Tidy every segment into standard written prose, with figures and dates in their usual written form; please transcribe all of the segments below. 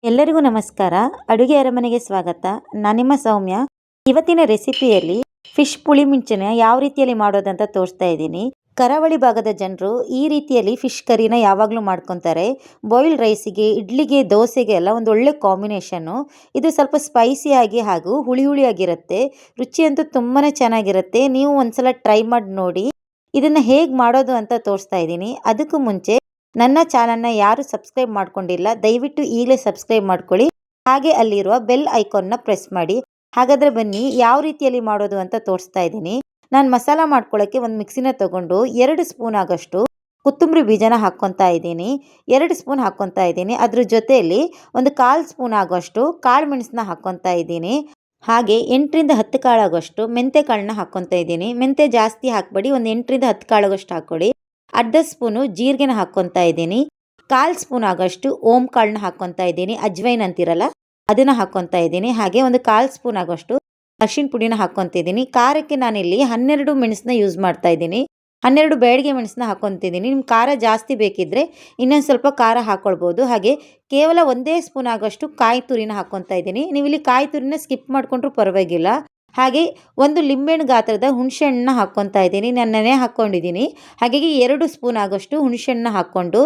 ಎಲ್ಲರಿಗೂ ನಮಸ್ಕಾರ. ಅಡುಗೆ ಅರಮನೆಗೆ ಸ್ವಾಗತ. ನಾನು ನಿಮ್ಮ ಸೌಮ್ಯ. ಇವತ್ತಿನ ರೆಸಿಪಿಯಲ್ಲಿ ಫಿಶ್ ಪುಳಿ ಮುಂಚೆನ ಯಾವ ರೀತಿಯಲ್ಲಿ ಮಾಡೋದಂತ ತೋರಿಸ್ತಾ ಇದ್ದೀನಿ. ಕರಾವಳಿ ಭಾಗದ ಜನರು ಈ ರೀತಿಯಲ್ಲಿ ಫಿಶ್ ಕರಿನ ಯಾವಾಗಲೂ ಮಾಡ್ಕೊತಾರೆ. ಬಾಯ್ಲ್ಡ್ ರೈಸಿಗೆ, ಇಡ್ಲಿಗೆ, ದೋಸೆಗೆ ಎಲ್ಲ ಒಂದು ಒಳ್ಳೆ ಕಾಂಬಿನೇಷನ್ನು. ಇದು ಸ್ವಲ್ಪ ಸ್ಪೈಸಿಯಾಗಿ ಹಾಗೂ ಹುಳಿ ಹುಳಿಯಾಗಿರುತ್ತೆ. ರುಚಿ ಅಂತೂ ತುಂಬಾ ಚೆನ್ನಾಗಿರುತ್ತೆ. ನೀವು ಒಂದ್ಸಲ ಟ್ರೈ ಮಾಡಿ ನೋಡಿ. ಇದನ್ನು ಹೇಗೆ ಮಾಡೋದು ಅಂತ ತೋರಿಸ್ತಾ ಇದ್ದೀನಿ. ಅದಕ್ಕೂ ಮುಂಚೆ ನನ್ನ ಚಾನಲ್ನ ಯಾರು ಸಬ್ಸ್ಕ್ರೈಬ್ ಮಾಡ್ಕೊಂಡಿಲ್ಲ, ದಯವಿಟ್ಟು ಈಗಲೇ ಸಬ್ಸ್ಕ್ರೈಬ್ ಮಾಡ್ಕೊಳ್ಳಿ. ಹಾಗೆ ಅಲ್ಲಿರುವ ಬೆಲ್ ಐಕಾನ್ನ ಪ್ರೆಸ್ ಮಾಡಿ. ಹಾಗಾದರೆ ಬನ್ನಿ ಯಾವ ರೀತಿಯಲ್ಲಿ ಮಾಡೋದು ಅಂತ ತೋರಿಸ್ತಾ ಇದ್ದೀನಿ. ನಾನು ಮಸಾಲ ಮಾಡ್ಕೊಳ್ಳೋಕ್ಕೆ ಒಂದು ಮಿಕ್ಸಿನ ತಗೊಂಡು 2 ಸ್ಪೂನ್ ಆಗೋಷ್ಟು ಕೊತ್ತಂಬರಿ ಬೀಜನ ಹಾಕ್ಕೊತಾ ಇದ್ದೀನಿ. 2 ಸ್ಪೂನ್ ಹಾಕ್ಕೊತಾ ಇದ್ದೀನಿ. ಅದ್ರ ಜೊತೆಯಲ್ಲಿ ಒಂದು 1/4 ಸ್ಪೂನ್ ಆಗೋಷ್ಟು ಕಾಳು ಮೆಣಸನ್ನ ಹಾಕ್ಕೊತಾ ಇದ್ದೀನಿ. ಹಾಗೆ 8ರಿಂದ 10 ಕಾಳಾಗೋಷ್ಟು ಮೆಂತೆ ಕಾಳನ್ನ ಹಾಕ್ಕೊತಾ ಇದ್ದೀನಿ. ಮೆಂತೆ ಜಾಸ್ತಿ ಹಾಕಬೇಡಿ, ಒಂದು 8ರಿಂದ 10 ಕಾಳಾಗೋಷ್ಟು ಹಾಕ್ಕೊಳ್ಳಿ. ಅರ್ಧ ಸ್ಪೂನು ಜೀರಿಗೆನ ಹಾಕ್ಕೊತಾ ಇದ್ದೀನಿ. 1/4 ಸ್ಪೂನ್ ಆಗೋಷ್ಟು ಓಂ ಕಾಳನ್ನ ಹಾಕ್ಕೊತಾ ಇದ್ದೀನಿ. ಅಜ್ವೈನ್ ಅಂತಿರಲ್ಲ ಅದನ್ನು ಹಾಕ್ಕೊತಾ ಇದ್ದೀನಿ. ಹಾಗೆ ಒಂದು 1/4 ಸ್ಪೂನ್ ಆಗೋಷ್ಟು ಅರಿಶಿನ ಪುಡಿನ ಹಾಕ್ಕೊತಿದ್ದೀನಿ. ಖಾರಕ್ಕೆ ನಾನಿಲ್ಲಿ 12 ಮೆಣಸನ್ನ ಯೂಸ್ ಮಾಡ್ತಾ ಇದ್ದೀನಿ. 12 ಬ್ಯಾಡಗಿ ಮೆಣಸನ್ನ ಹಾಕ್ಕೊತಿದ್ದೀನಿ. ನಿಮ್ಗೆ ಖಾರ ಜಾಸ್ತಿ ಬೇಕಿದ್ದರೆ ಇನ್ನೊಂದು ಸ್ವಲ್ಪ ಖಾರ ಹಾಕ್ಕೊಳ್ಬೋದು. ಹಾಗೆ ಕೇವಲ 1 ಸ್ಪೂನ್ ಆಗೋಷ್ಟು ಕಾಯಿ ತುರಿನ ಹಾಕ್ಕೊತಾ ಇದ್ದೀನಿ. ನೀವು ಇಲ್ಲಿ ಕಾಯಿ ತುರಿನ ಸ್ಕಿಪ್ ಮಾಡಿಕೊಂಡ್ರೂ ಪರವಾಗಿಲ್ಲ. ಹಾಗೆ ಒಂದು ಲಿಂಬೆಹಣ್ಣು ಗಾತ್ರದ ಹುಣಸೆಹಣ್ಣನ್ನ ಹಾಕ್ಕೊತಾ ಇದ್ದೀನಿ. ನಾನು ನೆನೆ ಹಾಕ್ಕೊಂಡಿದ್ದೀನಿ. ಹಾಗಾಗಿ 2 ಸ್ಪೂನ್ ಆಗೋಷ್ಟು ಹುಣಸೆಹಣ್ಣನ್ನ ಹಾಕ್ಕೊಂಡು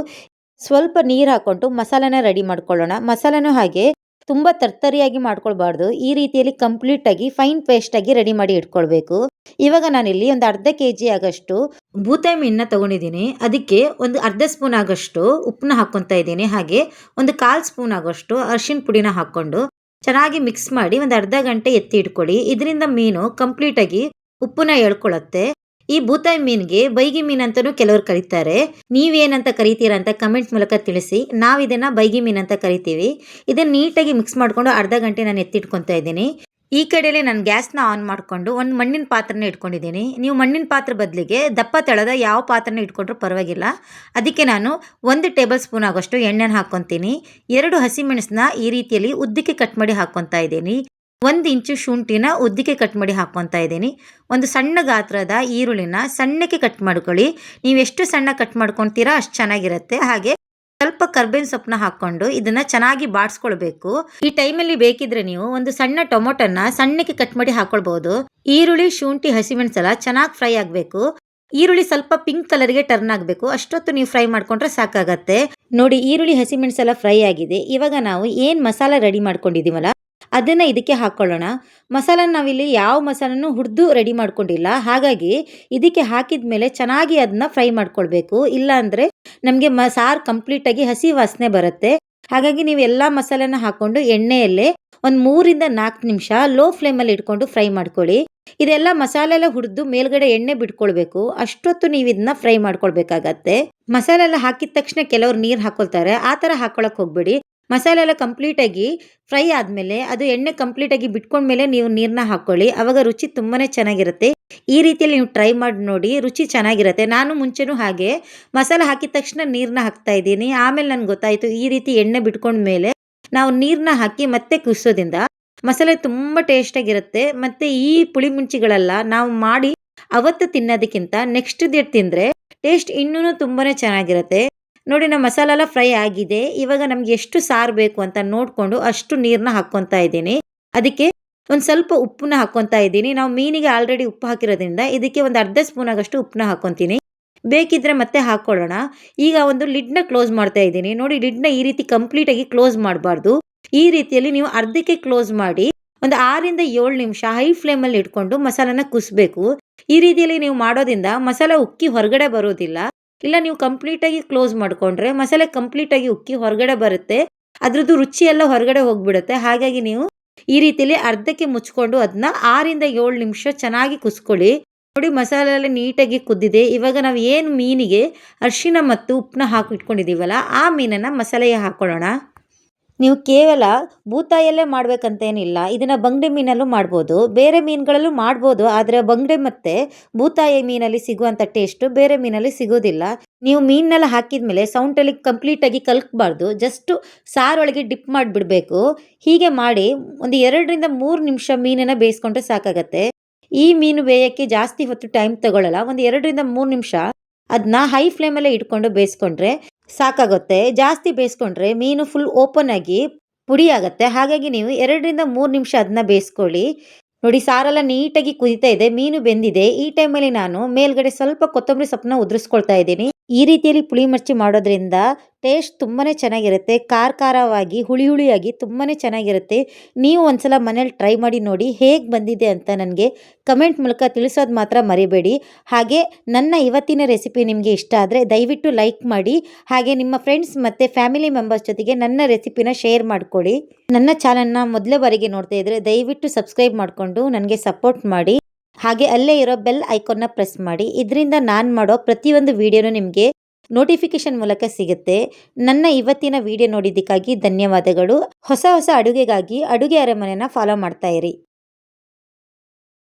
ಸ್ವಲ್ಪ ನೀರು ಹಾಕ್ಕೊಂಡು ಮಸಾಲಾನ ರೆಡಿ ಮಾಡ್ಕೊಳ್ಳೋಣ. ಮಸಾಲಾನು ಹಾಗೆ ತುಂಬ ತರ್ತರಿಯಾಗಿ ಮಾಡ್ಕೊಳ್ಬಾರ್ದು. ಈ ರೀತಿಯಲ್ಲಿ ಕಂಪ್ಲೀಟಾಗಿ ಫೈನ್ ಪೇಸ್ಟಾಗಿ ರೆಡಿ ಮಾಡಿ ಇಟ್ಕೊಳ್ಬೇಕು. ಇವಾಗ ನಾನಿಲ್ಲಿ ಒಂದು ಅರ್ಧ ಕೆಜಿ ಆಗೋಷ್ಟು ಬೂತಾಯಿ ಮೀನನ್ನ ತೊಗೊಂಡಿದ್ದೀನಿ. ಅದಕ್ಕೆ ಒಂದು ಅರ್ಧ ಸ್ಪೂನ್ ಆಗೋಷ್ಟು ಉಪ್ಪನ್ನ ಹಾಕ್ಕೊತಾ ಇದ್ದೀನಿ. ಹಾಗೆ ಒಂದು 1/4 ಸ್ಪೂನ್ ಆಗೋಷ್ಟು ಅರಿಶಿನ ಪುಡಿನ ಹಾಕ್ಕೊಂಡು ಚೆನ್ನಾಗಿ ಮಿಕ್ಸ್ ಮಾಡಿ ಒಂದು ಅರ್ಧ ಗಂಟೆ ಎತ್ತಿ ಇಟ್ಕೊಳ್ಳಿ. ಇದರಿಂದ ಮೀನು ಕಂಪ್ಲೀಟಾಗಿ ಉಪ್ಪನ್ನ ಎಳ್ಕೊಳ್ಳುತ್ತೆ. ಈ ಬೂತಾಯಿ ಮೀನಿಗೆ ಬೈಗಿ ಮೀನು ಅಂತಲೂ ಕೆಲವರು ಕರೀತಾರೆ. ನೀವೇನಂತ ಕರಿತೀರಾ ಅಂತ ಕಮೆಂಟ್ ಮೂಲಕ ತಿಳಿಸಿ. ನಾವು ಇದನ್ನು ಬೈಗಿ ಮೀನು ಅಂತ ಕರಿತೀವಿ. ಇದನ್ನು ನೀಟಾಗಿ ಮಿಕ್ಸ್ ಮಾಡಿಕೊಂಡು ಅರ್ಧ ಗಂಟೆ ನಾನು ಎತ್ತಿಟ್ಕೊತಾ ಇದ್ದೀನಿ. ಈ ಕಡೆಯಲ್ಲಿ ನಾನು ಗ್ಯಾಸ್ನ ಆನ್ ಮಾಡಿಕೊಂಡು ಒಂದು ಮಣ್ಣಿನ ಪಾತ್ರನ ಇಟ್ಕೊಂಡಿದ್ದೀನಿ. ನೀವು ಮಣ್ಣಿನ ಪಾತ್ರ ಬದಲಿಗೆ ದಪ್ಪ ತಳದ ಯಾವ ಪಾತ್ರನ ಇಟ್ಕೊಂಡ್ರೂ ಪರವಾಗಿಲ್ಲ. ಅದಕ್ಕೆ ನಾನು 1 ಟೇಬಲ್ ಸ್ಪೂನ್ ಆಗೋಷ್ಟು ಎಣ್ಣೆನ ಹಾಕ್ಕೊತೀನಿ. 2 ಹಸಿಮೆಣಸನ್ನ ಈ ರೀತಿಯಲ್ಲಿ ಉದ್ದಕ್ಕೆ ಕಟ್ ಮಾಡಿ ಹಾಕ್ಕೊತಾ ಇದ್ದೀನಿ. 1 ಇಂಚು ಶುಂಠಿನ ಉದ್ದಕ್ಕೆ ಕಟ್ ಮಾಡಿ ಹಾಕ್ಕೊತಾ ಇದ್ದೀನಿ. ಒಂದು ಸಣ್ಣ ಗಾತ್ರದ ಈರುಳ್ಳಿನ ಸಣ್ಣಕ್ಕೆ ಕಟ್ ಮಾಡ್ಕೊಳ್ಳಿ. ನೀವು ಎಷ್ಟು ಸಣ್ಣ ಕಟ್ ಮಾಡ್ಕೊತೀರಾ ಅಷ್ಟು ಚೆನ್ನಾಗಿರುತ್ತೆ. ಹಾಗೆ ಸ್ವಲ್ಪ ಕರ್ಬೇವಿನ ಸೊಪ್ಪನ್ನ ಹಾಕ್ಕೊಂಡು ಇದನ್ನ ಚೆನ್ನಾಗಿ ಬಾಡಿಸ್ಕೊಳ್ಬೇಕು. ಈ ಟೈಮಲ್ಲಿ ಬೇಕಿದ್ರೆ ನೀವು ಒಂದು ಸಣ್ಣ ಟೊಮೊಟೊನ ಸಣ್ಣಕ್ಕೆ ಕಟ್ ಮಾಡಿ ಹಾಕೊಳ್ಬಹುದು. ಈರುಳ್ಳಿ, ಶುಂಠಿ, ಹಸಿಮೆಣಸೆಲ್ಲ ಚೆನ್ನಾಗಿ ಫ್ರೈ ಆಗಬೇಕು. ಈರುಳ್ಳಿ ಸ್ವಲ್ಪ ಪಿಂಕ್ ಕಲರ್ಗೆ ಟರ್ನ್ ಆಗಬೇಕು. ಅಷ್ಟೊತ್ತು ನೀವು ಫ್ರೈ ಮಾಡ್ಕೊಂಡ್ರೆ ಸಾಕಾಗತ್ತೆ. ನೋಡಿ, ಈರುಳ್ಳಿ, ಹಸಿಮೆಣಸೆಲ್ಲ ಫ್ರೈ ಆಗಿದೆ. ಇವಾಗ ನಾವು ಏನು ಮಸಾಲ ರೆಡಿ ಮಾಡ್ಕೊಂಡಿದ್ದೀವಲ್ಲ ಅದನ್ನು ಇದಕ್ಕೆ ಹಾಕ್ಕೊಳ್ಳೋಣ. ಮಸಾಲ ನಾವಿಲ್ಲಿ ಯಾವ ಮಸಾಲನೂ ಹುರಿದು ರೆಡಿ ಮಾಡ್ಕೊಂಡಿಲ್ಲ. ಹಾಗಾಗಿ ಇದಕ್ಕೆ ಹಾಕಿದ ಮೇಲೆ ಚೆನ್ನಾಗಿ ಅದನ್ನ ಫ್ರೈ ಮಾಡ್ಕೊಳ್ಬೇಕು. ಇಲ್ಲ ಅಂದರೆ ನಮಗೆ ಸಾರು ಕಂಪ್ಲೀಟಾಗಿ ಹಸಿ ವಾಸನೆ ಬರುತ್ತೆ. ಹಾಗಾಗಿ ನೀವು ಎಲ್ಲ ಮಸಾಲೆನ ಹಾಕ್ಕೊಂಡು ಎಣ್ಣೆಯಲ್ಲೇ ಒಂದು 3ರಿಂದ 4 ನಿಮಿಷ ಲೋ ಫ್ಲೇಮಲ್ಲಿ ಇಟ್ಕೊಂಡು ಫ್ರೈ ಮಾಡ್ಕೊಳ್ಳಿ. ಇದೆಲ್ಲ ಮಸಾಲೆ ಎಲ್ಲ ಹುರಿದು ಮೇಲ್ಗಡೆ ಎಣ್ಣೆ ಬಿಟ್ಕೊಳ್ಬೇಕು. ಅಷ್ಟೊತ್ತು ನೀವು ಇದನ್ನ ಫ್ರೈ ಮಾಡ್ಕೊಳ್ಬೇಕಾಗತ್ತೆ. ಮಸಾಲೆ ಎಲ್ಲ ಹಾಕಿದ ತಕ್ಷಣ ಕೆಲವರು ನೀರು ಹಾಕೊಳ್ತಾರೆ. ಆ ಥರ ಹಾಕ್ಕೊಳಕ್ಕೆ ಹೋಗ್ಬೇಡಿ. ಮಸಾಲೆ ಎಲ್ಲ ಕಂಪ್ಲೀಟಾಗಿ ಫ್ರೈ ಆದಮೇಲೆ ಅದು ಎಣ್ಣೆ ಕಂಪ್ಲೀಟಾಗಿ ಬಿಟ್ಕೊಂಡ್ಮೇಲೆ ನೀವು ನೀರನ್ನ ಹಾಕ್ಕೊಳ್ಳಿ. ಆವಾಗ ರುಚಿ ತುಂಬಾ ಚೆನ್ನಾಗಿರುತ್ತೆ. ಈ ರೀತಿಯಲ್ಲಿ ನೀವು ಟ್ರೈ ಮಾಡಿ ನೋಡಿ, ರುಚಿ ಚೆನ್ನಾಗಿರುತ್ತೆ. ನಾನು ಮುಂಚೆನೂ ಹಾಗೆ ಮಸಾಲೆ ಹಾಕಿದ ತಕ್ಷಣ ನೀರನ್ನ ಹಾಕ್ತಾ ಇದ್ದೀನಿ. ಆಮೇಲೆ ನನಗೆ ಗೊತ್ತಾಯಿತು ಈ ರೀತಿ ಎಣ್ಣೆ ಬಿಟ್ಕೊಂಡ್ಮೇಲೆ ನಾವು ನೀರನ್ನ ಹಾಕಿ ಮತ್ತೆ ಕುದಿಸೋದ್ರಿಂದ ಮಸಾಲೆ ತುಂಬ ಟೇಸ್ಟಾಗಿರುತ್ತೆ. ಮತ್ತು ಈ ಪುಳಿ ಮುಂಚಿಗಳೆಲ್ಲ ನಾವು ಮಾಡಿ ಅವತ್ತು ತಿನ್ನೋದಕ್ಕಿಂತ ನೆಕ್ಸ್ಟ್ ಡೇ ತಿಂದರೆ ಟೇಸ್ಟ್ ಇನ್ನೂ ತುಂಬಾ ಚೆನ್ನಾಗಿರುತ್ತೆ. ನೋಡಿ, ನಮ್ಮ ಮಸಾಲ ಎಲ್ಲ ಫ್ರೈ ಆಗಿದೆ. ಇವಾಗ ನಮ್ಗೆ ಎಷ್ಟು ಸಾರು ಬೇಕು ಅಂತ ನೋಡಿಕೊಂಡು ಅಷ್ಟು ನೀರನ್ನ ಹಾಕ್ಕೊತಾ ಇದ್ದೀನಿ. ಅದಕ್ಕೆ ಒಂದು ಸ್ವಲ್ಪ ಉಪ್ಪನ್ನ ಹಾಕ್ಕೊತಾ ಇದ್ದೀನಿ. ನಾವು ಮೀನಿಗೆ ಆಲ್ರೆಡಿ ಉಪ್ಪು ಹಾಕಿರೋದ್ರಿಂದ ಇದಕ್ಕೆ ಒಂದು ಅರ್ಧ ಸ್ಪೂನ್ ಆಗೋಷ್ಟು ಉಪ್ಪನ್ನ ಹಾಕ್ಕೊತೀನಿ. ಬೇಕಿದ್ರೆ ಮತ್ತೆ ಹಾಕ್ಕೊಳ್ಳೋಣ. ಈಗ ಒಂದು ಲಿಡ್ನ ಕ್ಲೋಸ್ ಮಾಡ್ತಾ ಇದ್ದೀನಿ. ನೋಡಿ, ಲಿಡ್ನ ಈ ರೀತಿ ಕಂಪ್ಲೀಟಾಗಿ ಕ್ಲೋಸ್ ಮಾಡಬಾರ್ದು. ಈ ರೀತಿಯಲ್ಲಿ ನೀವು ಅರ್ಧಕ್ಕೆ ಕ್ಲೋಸ್ ಮಾಡಿ ಒಂದು 6ರಿಂದ 7 ನಿಮಿಷ ಹೈ ಫ್ಲೇಮಲ್ಲಿ ಇಟ್ಕೊಂಡು ಮಸಾಲಾನ ಕುದಿಸ್ಬೇಕು. ಈ ರೀತಿಯಲ್ಲಿ ನೀವು ಮಾಡೋದ್ರಿಂದ ಮಸಾಲೆ ಉಕ್ಕಿ ಹೊರಗಡೆ ಬರೋದಿಲ್ಲ. ಇಲ್ಲ, ನೀವು ಕಂಪ್ಲೀಟಾಗಿ ಕ್ಲೋಸ್ ಮಾಡಿಕೊಂಡ್ರೆ ಮಸಾಲೆ ಕಂಪ್ಲೀಟಾಗಿ ಉಕ್ಕಿ ಹೊರಗಡೆ ಬರುತ್ತೆ. ಅದ್ರದ್ದು ರುಚಿ ಎಲ್ಲ ಹೊರಗಡೆ ಹೋಗ್ಬಿಡುತ್ತೆ. ಹಾಗಾಗಿ ನೀವು ಈ ರೀತಿಯಲ್ಲಿ ಅರ್ಧಕ್ಕೆ ಮುಚ್ಕೊಂಡು ಅದನ್ನ 6ರಿಂದ 7 ನಿಮಿಷ ಚೆನ್ನಾಗಿ ಕುದಿಸ್ಕೊಳ್ಳಿ. ನೋಡಿ, ಮಸಾಲೆ ಎಲ್ಲ ನೀಟಾಗಿ ಕುದ್ದಿದೆ. ಇವಾಗ ನಾವು ಏನು ಮೀನಿಗೆ ಅರಿಶಿನ ಮತ್ತು ಉಪ್ಪನ್ನ ಹಾಕಿ ಇಟ್ಕೊಂಡಿದ್ದೀವಲ್ಲ ಆ ಮೀನನ್ನು ಮಸಾಲೆಗೆ ಹಾಕ್ಕೊಳ್ಳೋಣ. ನೀವು ಕೇವಲ ಬೂತಾಯಲ್ಲೇ ಮಾಡಬೇಕಂತೇನಿಲ್ಲ. ಇದನ್ನು ಬಂಗಡೆ ಮೀನಲ್ಲೂ ಮಾಡ್ಬೋದು, ಬೇರೆ ಮೀನುಗಳಲ್ಲೂ ಮಾಡ್ಬೋದು. ಆದರೆ ಬಂಗಡೆ ಮತ್ತು ಬೂತಾಯಿ ಮೀನಲ್ಲಿ ಸಿಗುವಂಥ ಟೇಸ್ಟು ಬೇರೆ ಮೀನಲ್ಲಿ ಸಿಗೋದಿಲ್ಲ. ನೀವು ಮೀನೆಲ್ಲ ಹಾಕಿದ ಮೇಲೆ ಸೌಂಟಲ್ಲಿ ಕಂಪ್ಲೀಟಾಗಿ ಕಲ್ಕಬಾರ್ದು. Just ಸಾರೊಳಗೆ drip ಮಾಡಿಬಿಡಬೇಕು. ಹೀಗೆ ಮಾಡಿ ಒಂದು 2ರಿಂದ 3 ನಿಮಿಷ ಮೀನನ್ನು ಬೇಯಿಸ್ಕೊಂಡ್ರೆ ಸಾಕಾಗತ್ತೆ. ಈ ಮೀನು ಬೇಯೋಕ್ಕೆ ಜಾಸ್ತಿ ಹೊತ್ತು ಟೈಮ್ ತಗೊಳ್ಳಲ್ಲ. ಒಂದು 2ರಿಂದ 3 ನಿಮಿಷ ಅದನ್ನ ಹೈ ಫ್ಲೇಮಲ್ಲೇ ಇಟ್ಕೊಂಡು ಬೇಯಿಸ್ಕೊಂಡ್ರೆ ಸಾಕಾಗುತ್ತೆ. ಜಾಸ್ತಿ ಬೇಯಿಸ್ಕೊಂಡ್ರೆ ಮೀನು ಫುಲ್ ಓಪನ್ ಆಗಿ ಪುಡಿ ಆಗುತ್ತೆ. ಹಾಗಾಗಿ ನೀವು 2ರಿಂದ 3 ನಿಮಿಷ ಅದನ್ನ ಬೇಯಿಸ್ಕೊಳ್ಳಿ. ನೋಡಿ ಸಾರೆಲ್ಲ ನೀಟಾಗಿ ಕುದೀತಾ ಇದೆ, ಮೀನು ಬೆಂದಿದೆ. ಈ ಟೈಮಲ್ಲಿ ನಾನು ಮೇಲ್ಗಡೆ ಸ್ವಲ್ಪ ಕೊತ್ತಂಬರಿ ಸೊಪ್ಪನ್ನ ಉದುರಿಸ್ಕೊಳ್ತಾ ಇದ್ದೀನಿ. ಈ ರೀತಿಯಲ್ಲಿ ಪುಳಿ ಮರ್ಚಿ ಮಾಡೋದ್ರಿಂದ ಟೇಸ್ಟ್ ತುಂಬಾನೇ ಚೆನ್ನಾಗಿರುತ್ತೆ. ಖಾರವಾಗಿ, ಹುಳಿಯಾಗಿ ತುಂಬಾನೇ ಚೆನ್ನಾಗಿರುತ್ತೆ. ನೀವು ಒಂದ್ಸಲ ಮನೇಲಿ ಟ್ರೈ ಮಾಡಿ ನೋಡಿ ಹೇಗೆ ಬಂದಿದೆ ಅಂತ ನನಗೆ ಕಮೆಂಟ್ ಮೂಲಕ ತಿಳಿಸೋದು ಮಾತ್ರ ಮರಿಬೇಡಿ. ಹಾಗೆ ನನ್ನ ಇವತ್ತಿನ ರೆಸಿಪಿ ನಿಮಗೆ ಇಷ್ಟ ಆದರೆ ದಯವಿಟ್ಟು ಲೈಕ್ ಮಾಡಿ. ಹಾಗೆ ನಿಮ್ಮ ಫ್ರೆಂಡ್ಸ್ ಮತ್ತು ಫ್ಯಾಮಿಲಿ ಮೆಂಬರ್ಸ್ ಜೊತೆಗೆ ನನ್ನ ರೆಸಿಪಿನ ಶೇರ್ ಮಾಡ್ಕೊಳ್ಳಿ. ನನ್ನ ಚಾನಲ್ನ ಮೊದಲೇ ಬಾರಿಗೆ ನೋಡ್ತಾ ಇದ್ದರೆ ದಯವಿಟ್ಟು ಸಬ್ಸ್ಕ್ರೈಬ್ ಮಾಡಿಕೊಂಡು ನನಗೆ ಸಪೋರ್ಟ್ ಮಾಡಿ. ಹಾಗೆ ಅಲ್ಲೇ ಇರೋ ಬೆಲ್ ಐಕಾನ್ನ ಪ್ರೆಸ್ ಮಾಡಿ. ಇದರಿಂದ ನಾನು ಮಾಡೋ ಪ್ರತಿಯೊಂದು ವಿಡಿಯೋನು ನಿಮಗೆ ನೋಟಿಫಿಕೇಶನ್ ಮೂಲಕ ಸಿಗುತ್ತೆ. ನನ್ನ ಇವತ್ತಿನ ವಿಡಿಯೋ ನೋಡಿದ್ದಕ್ಕಾಗಿ ಧನ್ಯವಾದಗಳು. ಹೊಸ ಅಡುಗೆಗಾಗಿ ಅಡುಗೆ ಅರಮನೆನ ಫಾಲೋ ಮಾಡ್ತಾ ಇರಿ.